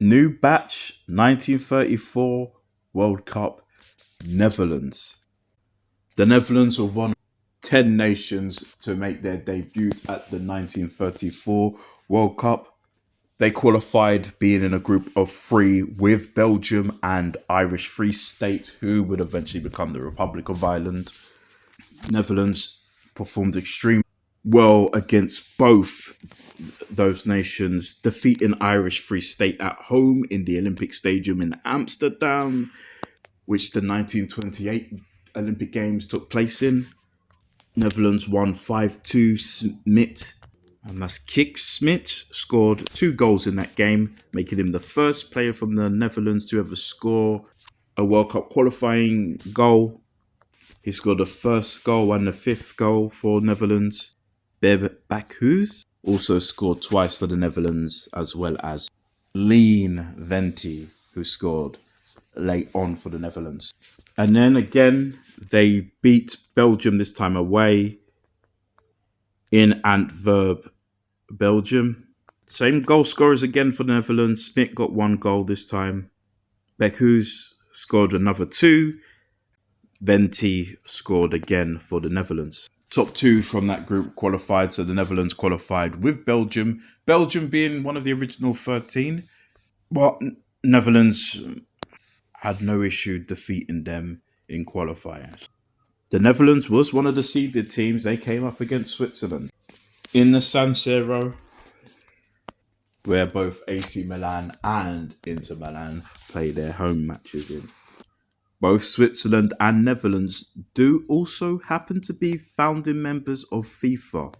New batch 1934 World Cup, Netherlands. The Netherlands were one of 10 nations to make their debut at the 1934 World Cup. They qualified being in a group of three with Belgium and Irish Free State, who would eventually become the Republic of Ireland. Netherlands performed extremely well against both those nations, defeating Irish Free State at home in the Olympic Stadium in Amsterdam, which the 1928 Olympic Games took place in. Netherlands won 5-2. Smit, and that's Kick Smit, scored 2 goals in that game, making him the first player from the Netherlands to ever score a World Cup qualifying goal. He scored the first goal and the fifth goal for Netherlands. Beb Bakhus also scored twice for the Netherlands, as well as Lean Venti, who scored late on for the Netherlands. And then again, they beat Belgium, this time away in Antwerp, Belgium. Same goal scorers again for the Netherlands. Smit got 1 goal this time. Bakhus scored another 2. Venti scored again for the Netherlands. Top 2 from that group qualified, so the Netherlands qualified with Belgium. Belgium being one of the original 13. But Netherlands had no issue defeating them in qualifiers. The Netherlands was one of the seeded teams. They came up against Switzerland in the San Siro, where both AC Milan and Inter Milan play their home matches in. Both Switzerland and Netherlands do also happen to be founding members of FIFA.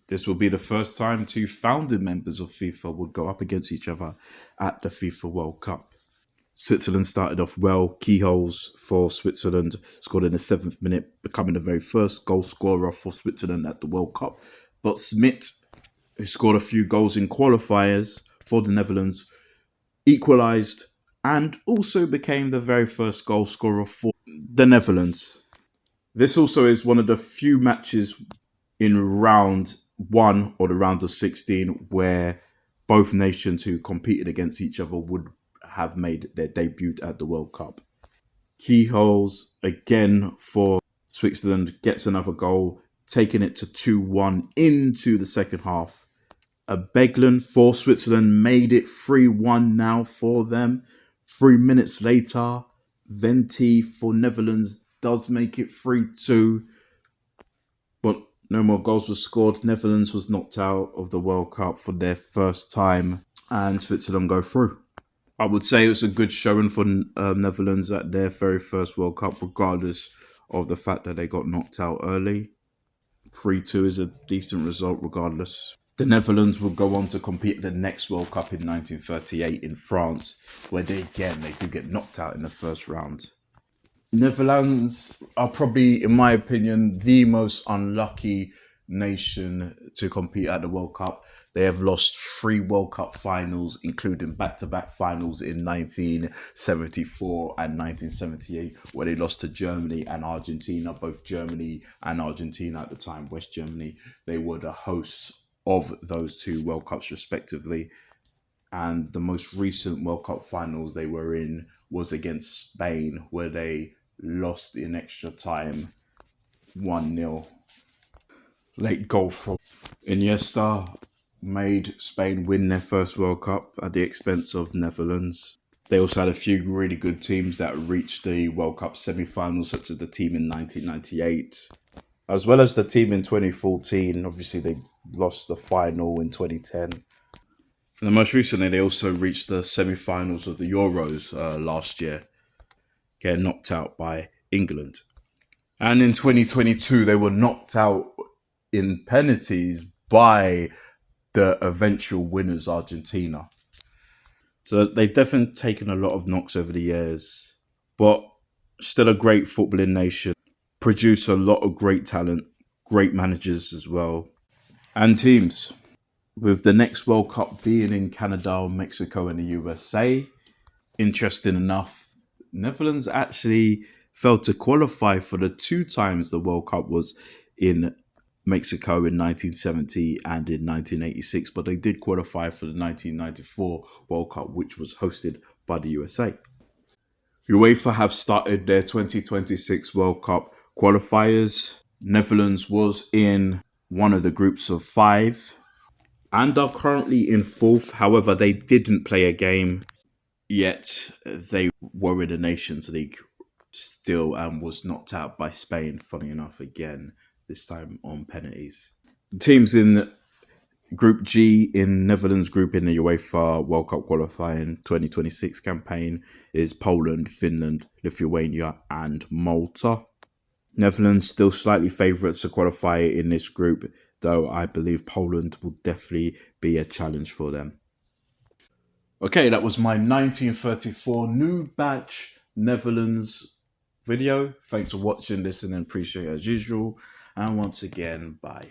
This will be the first time 2 founding members of FIFA would go up against each other at the FIFA World Cup. Switzerland started off well. Keyholes for Switzerland, scored in the 7th minute, becoming the very first goal scorer for Switzerland at the World Cup. But Smit, who scored a few goals in qualifiers for the Netherlands, equalised and also became the very first goal scorer for the Netherlands. This also is one of the few matches in round 1 or the round of 16 where both nations who competed against each other would have made their debut at the World Cup. Keyholes again for Switzerland, gets another goal, taking it to 2-1 into the second half. A Beglen for Switzerland made it 3-1 now for them. 3 minutes later, Venti for Netherlands does make it 3-2. But no more goals were scored. Netherlands was knocked out of the World Cup for their first time, and Switzerland go through. I would say it was a good showing for Netherlands at their very first World Cup, regardless of the fact that they got knocked out early. 3-2 is a decent result regardless. The Netherlands will go on to compete at the next World Cup in 1938 in France, where they do get knocked out in the first round. Netherlands are probably, in my opinion, the most unlucky nation to compete at the World Cup. They have lost 3 World Cup finals, including back-to-back finals in 1974 and 1978, where they lost to Germany and Argentina. Both Germany and Argentina at the time, West Germany, they were the hosts of those 2 World Cups respectively. And the most recent World Cup finals they were in was against Spain, where they lost in extra time 1-0. Late goal from Iniesta made Spain win their first World Cup at the expense of Netherlands. They also had a few really good teams that reached the World Cup semi-finals, such as the team in 1998, as well as the team in 2014. Obviously, they lost the final in 2010. And most recently, they also reached the semi-finals of the Euros last year, getting knocked out by England. And in 2022, they were knocked out in penalties by the eventual winners, Argentina. So they've definitely taken a lot of knocks over the years, but still a great footballing nation. Produce a lot of great talent, great managers as well, and teams. With the next World Cup being in Canada, Mexico and the USA, interesting enough, Netherlands actually failed to qualify for the 2 times the World Cup was in Mexico in 1970 and in 1986, but they did qualify for the 1994 World Cup, which was hosted by the USA. UEFA have started their 2026 World Cup qualifiers. Netherlands was in one of the groups of five and are currently in fourth. However, they didn't play a game yet. They were in the Nations League still and was knocked out by Spain, funny enough, again, this time on penalties. Teams in Group G in Netherlands group in the UEFA World Cup qualifying 2026 campaign is Poland, Finland, Lithuania and Malta. Netherlands still slightly favourites to qualify in this group, though I believe Poland will definitely be a challenge for them. Okay, that was my 1934 new batch Netherlands video. Thanks for watching, listening, appreciate it as usual. And once again, bye.